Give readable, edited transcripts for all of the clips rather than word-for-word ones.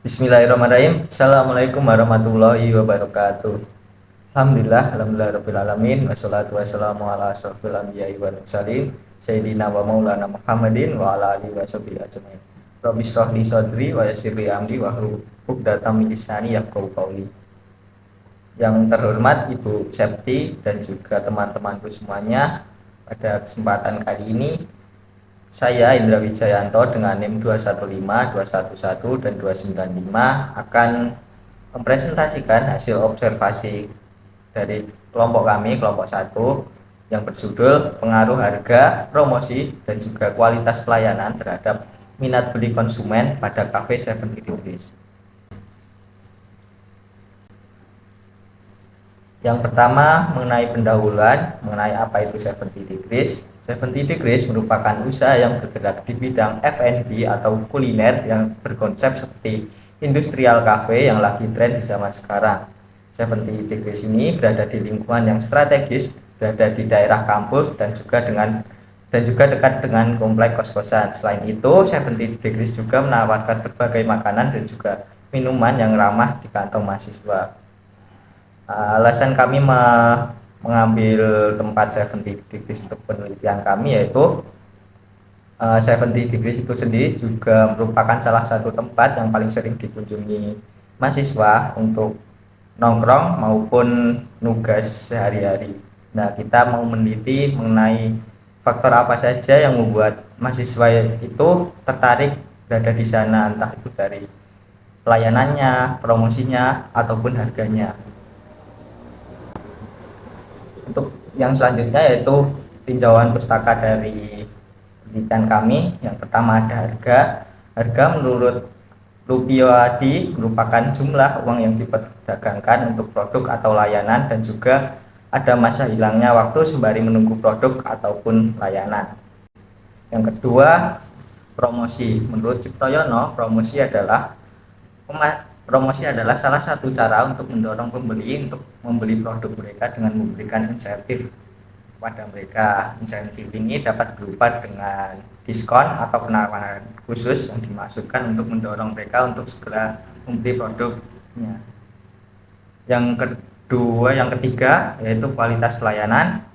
Bismillahirrahmanirrahim. Assalamualaikum warahmatullahi wabarakatuh. Alhamdulillah rabbil wassalatu wassalamu ala asrofil anbiya'i wal mursalin sayyidina wa maulana Muhammadin wa ala alihi washabihi ajmain. Rabbi shrah li sadri wa yassir li amri wahlul 'uqdatam min lisani yafqahu qawli. Yang terhormat Ibu Septi dan juga teman-temanku semuanya, pada kesempatan kali ini saya Indra Wijayanto dengan NIM 215, 211, dan 295 akan mempresentasikan hasil observasi dari kelompok kami, kelompok 1, yang berjudul pengaruh harga, promosi, dan juga kualitas pelayanan terhadap minat beli konsumen pada Cafe 70 Degrees. Yang pertama mengenai pendahuluan, mengenai apa itu 70 Degrees. 70 Degrees merupakan usaha yang bergerak di bidang F&B atau kuliner yang berkonsep seperti industrial cafe yang lagi tren di zaman sekarang. 70 Degrees ini berada di lingkungan yang strategis, berada di daerah kampus dan juga dekat dengan komplek kos-kosan. Selain itu, 70 Degrees juga menawarkan berbagai makanan dan juga minuman yang ramah di kantong mahasiswa. Alasan kami mengambil tempat 70 Degrees untuk penelitian kami yaitu 70 Degrees itu sendiri juga merupakan salah satu tempat yang paling sering dikunjungi mahasiswa untuk nongkrong maupun nugas sehari-hari. Nah, kita mau meneliti mengenai faktor apa saja yang membuat mahasiswa itu tertarik berada di sana, entah itu dari pelayanannya, promosinya, ataupun harganya. Untuk yang selanjutnya yaitu tinjauan pustaka dari penelitian kami. Yang pertama ada harga. Harga menurut Rupiadi merupakan jumlah uang yang diperdagangkan untuk produk atau layanan dan juga ada masa hilangnya waktu sembari menunggu produk ataupun layanan. Yang kedua, promosi. Menurut Ciptoyono, promosi adalah salah satu cara untuk mendorong pembeli untuk membeli produk mereka dengan memberikan insentif kepada mereka. Insentif ini dapat berupa dengan diskon atau penawaran khusus yang dimaksudkan untuk mendorong mereka untuk segera membeli produknya. Yang ketiga yaitu kualitas pelayanan.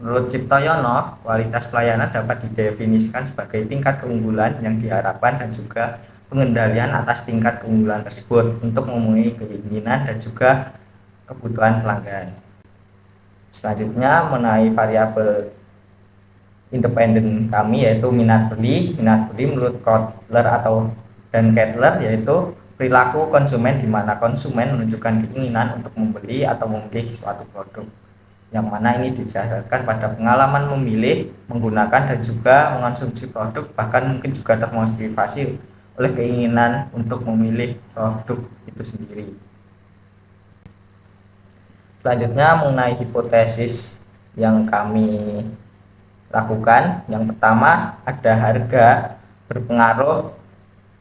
Menurut Ciptoyono, kualitas pelayanan dapat didefinisikan sebagai tingkat keunggulan yang diharapkan dan juga pengendalian atas tingkat keunggulan tersebut untuk memenuhi keinginan dan juga kebutuhan pelanggan. Selanjutnya mengenai variabel independen kami yaitu minat beli. Minat beli menurut Kotler dan Kettler yaitu perilaku konsumen di mana konsumen menunjukkan keinginan untuk membeli atau membeli suatu produk, yang mana ini didasarkan pada pengalaman memilih, menggunakan, dan juga mengonsumsi produk, bahkan mungkin juga termotivasi oleh keinginan untuk memilih produk itu sendiri. Selanjutnya mengenai hipotesis yang kami lakukan. Yang pertama, ada harga berpengaruh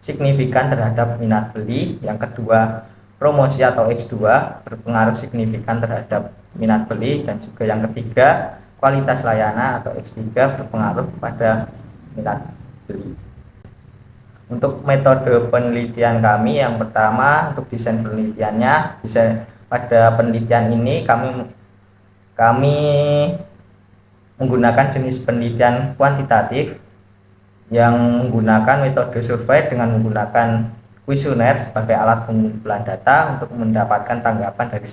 signifikan terhadap minat beli. Yang kedua, promosi atau X2 berpengaruh signifikan terhadap minat beli. Dan juga yang ketiga, kualitas layanan atau X3 berpengaruh pada minat beli. Untuk metode penelitian kami, yang pertama untuk desain penelitiannya, pada penelitian ini kami menggunakan jenis penelitian kuantitatif yang menggunakan metode survei dengan menggunakan kuesioner sebagai alat pengumpulan data untuk mendapatkan tanggapan dari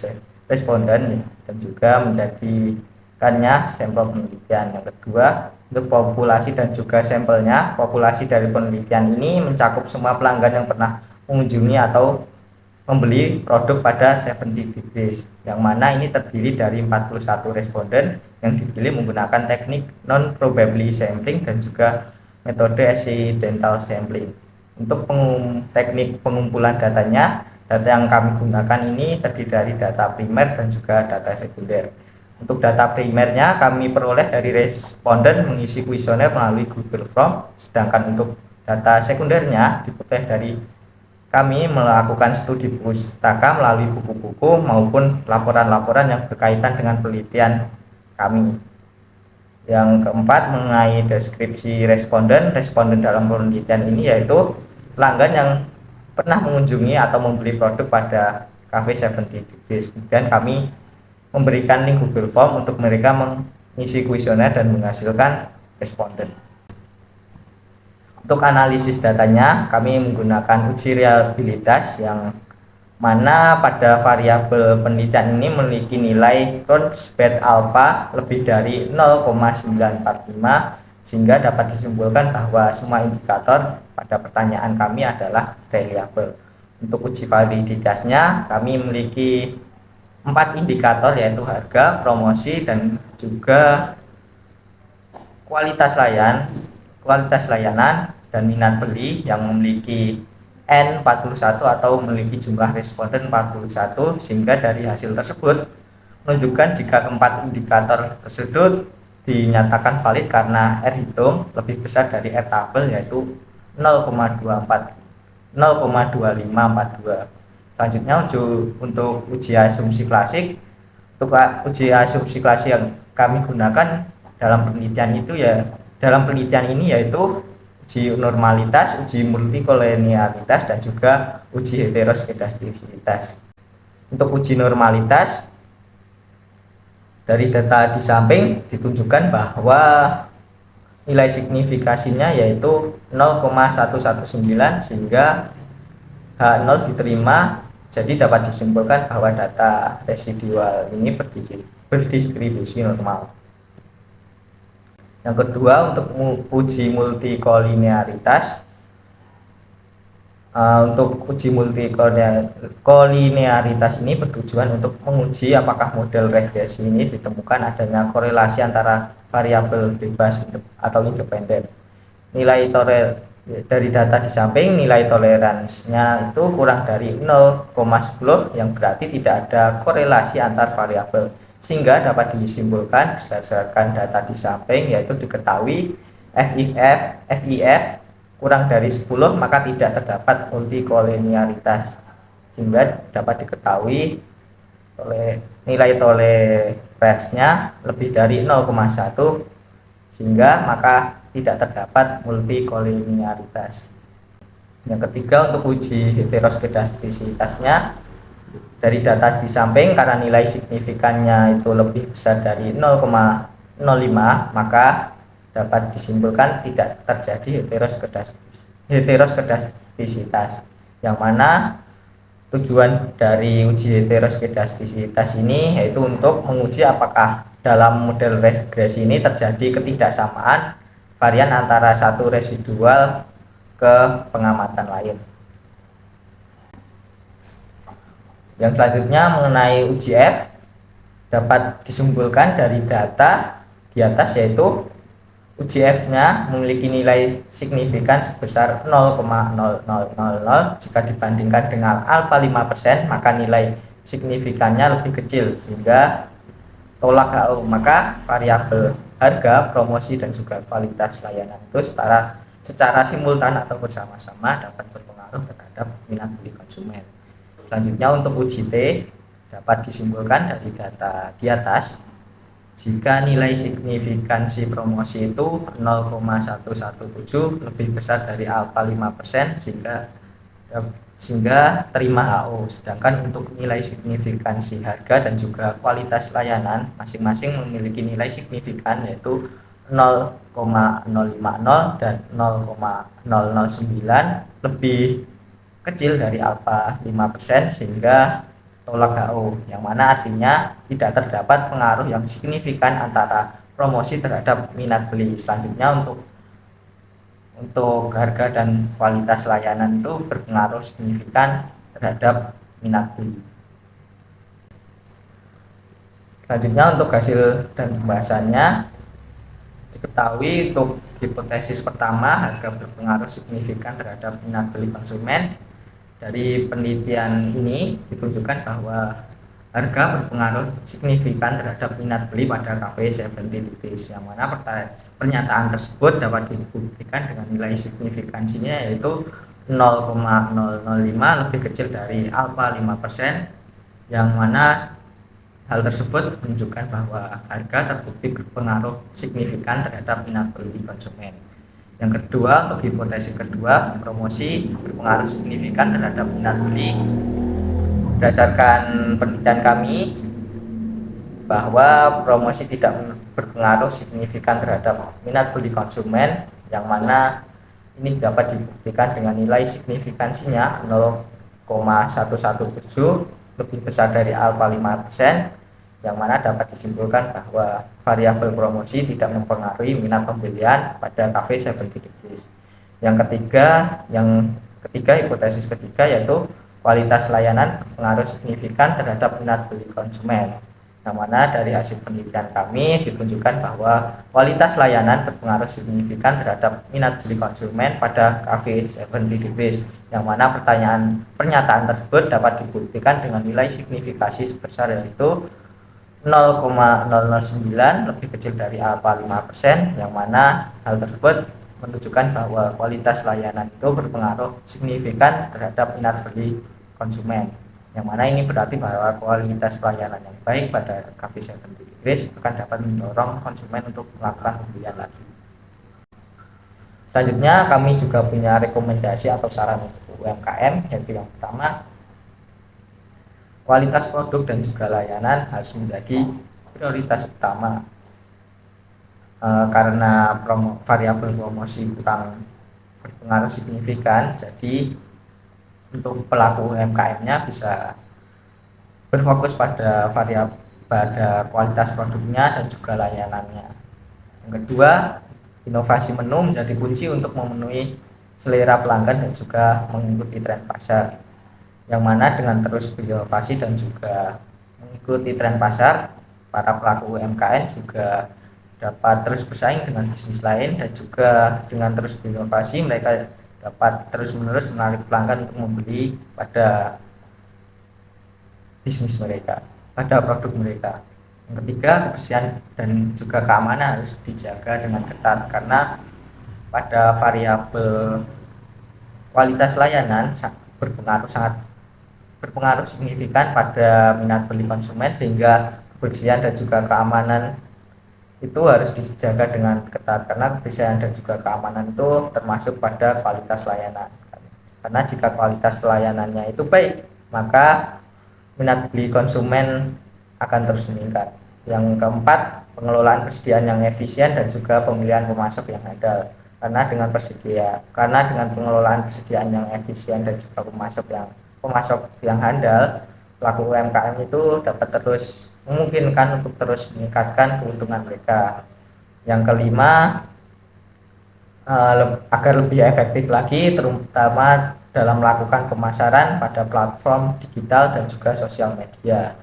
responden dan juga menjadikannya sampel penelitian. Yang kedua, untuk populasi dan juga sampelnya, populasi dari penelitian ini mencakup semua pelanggan yang pernah mengunjungi atau membeli produk pada 70 Degrees, yang mana ini terdiri dari 41 responden yang dipilih menggunakan teknik non-probability sampling dan juga metode accidental sampling. Untuk teknik pengumpulan datanya, data yang kami gunakan ini terdiri dari data primer dan juga data sekunder. Untuk data primernya kami peroleh dari responden mengisi kuesioner melalui Google Form, sedangkan untuk data sekundernya diperoleh dari kami melakukan studi pustaka melalui buku-buku maupun laporan-laporan yang berkaitan dengan penelitian kami. Yang keempat mengenai deskripsi responden dalam penelitian ini yaitu pelanggan yang pernah mengunjungi atau membeli produk pada Cafe 70 Degrees. Kemudian kami memberikan link Google Form untuk mereka mengisi kuesioner dan menghasilkan responden. Untuk analisis datanya, kami menggunakan uji reliabilitas yang mana pada variabel penelitian ini memiliki nilai Cronbet alpha lebih dari 0,945 sehingga dapat disimpulkan bahwa semua indikator pada pertanyaan kami adalah reliable. Untuk uji validitasnya, kami memiliki 4 indikator yaitu harga, promosi, dan juga kualitas layanan dan minat beli yang memiliki N41 atau memiliki jumlah responden 41, sehingga dari hasil tersebut menunjukkan jika keempat indikator tersebut dinyatakan valid karena R hitung lebih besar dari R tabel yaitu 0,2542. Selanjutnya untuk uji asumsi klasik. Untuk uji asumsi klasik yang kami gunakan dalam penelitian ini yaitu uji normalitas, uji multikolinearitas, dan juga uji heteroskedastisitas. Untuk uji normalitas, dari data di samping ditunjukkan bahwa nilai signifikasinya yaitu 0,119 sehingga H0 diterima, jadi dapat disimpulkan bahwa data residual ini berdistribusi normal. Yang kedua, untuk uji multikolinearitas. Untuk uji multikolinearitas ini bertujuan untuk menguji apakah model regresi ini ditemukan adanya korelasi antara variabel bebas atau independen. Dari data di samping, nilai toleransinya itu kurang dari 0,10 yang berarti tidak ada korelasi antar variabel, sehingga dapat disimpulkan berdasarkan data di samping yaitu diketahui FIF kurang dari 10 maka tidak terdapat multikolinearitas, sehingga dapat diketahui nilai toleransinya lebih dari 0,1 sehingga maka tidak terdapat multikolinearitas. Yang ketiga, untuk uji heteroskedastisitasnya, dari data di samping karena nilai signifikannya itu lebih besar dari 0,05 maka dapat disimpulkan tidak terjadi heteroskedastisitas, yang mana tujuan dari uji heteroskedastisitas ini yaitu untuk menguji apakah dalam model regresi ini terjadi ketidaksamaan varian antara satu residual ke pengamatan lain. Yang selanjutnya mengenai uji F, dapat disimpulkan dari data di atas yaitu uji F-nya memiliki nilai signifikan sebesar 0,0000 jika dibandingkan dengan alfa 5%, maka nilai signifikannya lebih kecil sehingga tolak HO, maka variabel harga, promosi, dan juga kualitas layanan itu secara simultan atau bersama-sama dapat berpengaruh terhadap minat beli konsumen. Selanjutnya untuk uji T, dapat disimpulkan dari data di atas jika nilai signifikansi promosi itu 0,117 lebih besar dari alfa 5% sehingga terima HO, sedangkan untuk nilai signifikansi harga dan juga kualitas layanan masing-masing memiliki nilai signifikan yaitu 0,050 dan 0,009 lebih kecil dari alfa 5% sehingga tolak HO, yang mana artinya tidak terdapat pengaruh yang signifikan antara promosi terhadap minat beli. Selanjutnya untuk harga dan kualitas layanan itu berpengaruh signifikan terhadap minat beli. Selanjutnya untuk hasil dan pembahasannya, diketahui untuk hipotesis pertama harga berpengaruh signifikan terhadap minat beli konsumen. Dari penelitian ini ditunjukkan bahwa harga berpengaruh signifikan terhadap minat beli pada Cafe 70 Degrees, yang mana pernyataan tersebut dapat dibuktikan dengan nilai signifikansinya yaitu 0,005 lebih kecil dari alfa 5%, yang mana hal tersebut menunjukkan bahwa harga terbukti berpengaruh signifikan terhadap minat beli konsumen. Yang kedua, untuk hipotesis kedua, promosi berpengaruh signifikan terhadap minat beli. Berdasarkan penelitian kami, bahwa promosi tidak berpengaruh signifikan terhadap minat beli konsumen, yang mana ini dapat dibuktikan dengan nilai signifikansinya 0,117, lebih besar dari alfa 5%, yang mana dapat disimpulkan bahwa variabel promosi tidak mempengaruhi minat pembelian pada cafe 70 degrees. Yang ketiga, hipotesis ketiga, yaitu kualitas layanan berpengaruh signifikan terhadap minat beli konsumen, yang mana dari hasil penelitian kami ditunjukkan bahwa kualitas layanan berpengaruh signifikan terhadap minat beli konsumen pada cafe 70 degrees, yang mana pernyataan tersebut dapat dibuktikan dengan nilai signifikasi sebesar yaitu 0,009, lebih kecil dari alfa 5%, yang mana hal tersebut menunjukkan bahwa kualitas layanan itu berpengaruh signifikan terhadap minat beli konsumen, yang mana ini berarti bahwa kualitas pelayanan yang baik pada cafe 70 degrees akan dapat mendorong konsumen untuk melakukan pembelian lagi. Selanjutnya kami juga punya rekomendasi atau saran untuk UMKM, yaitu yang pertama, kualitas produk dan juga layanan harus menjadi prioritas utama, karena variabel promosi kurang berpengaruh signifikan. Jadi untuk pelaku UMKM-nya bisa berfokus pada kualitas produknya dan juga layanannya. Yang kedua, inovasi menu menjadi kunci untuk memenuhi selera pelanggan dan juga mengikuti tren pasar, yang mana dengan terus berinovasi dan juga mengikuti tren pasar, para pelaku UMKM juga dapat terus bersaing dengan bisnis lain, dan juga dengan terus berinovasi mereka dapat terus-menerus menarik pelanggan untuk membeli pada bisnis mereka, pada produk mereka. Yang ketiga, kebersihan dan juga keamanan harus dijaga dengan ketat, karena pada variabel kualitas layanan sangat berpengaruh signifikan pada minat beli konsumen, sehingga kebersihan dan juga keamanan itu harus dijaga dengan ketat, karena kebersihan dan juga keamanan itu termasuk pada kualitas layanan. Karena jika kualitas pelayanannya itu baik, maka minat beli konsumen akan terus meningkat. Yang keempat, pengelolaan persediaan yang efisien dan juga pemilihan pemasok yang handal. Karena dengan pengelolaan persediaan yang efisien dan juga pemasok yang handal, pelaku UMKM itu dapat terus memungkinkan untuk terus meningkatkan keuntungan mereka. Yang kelima, agar lebih efektif lagi, terutama dalam melakukan pemasaran pada platform digital dan juga sosial media.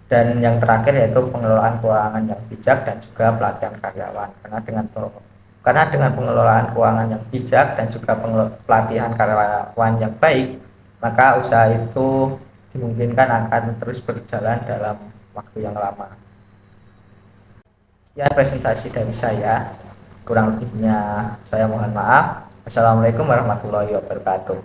Dan yang terakhir yaitu pengelolaan keuangan yang bijak dan juga pelatihan karyawan, karena dengan pengelolaan keuangan yang bijak dan juga pelatihan karyawan yang baik, maka usaha itu dimungkinkan akan terus berjalan dalam waktu yang lama. Sekian presentasi dari saya, kurang lebihnya saya mohon maaf. Assalamualaikum warahmatullahi wabarakatuh.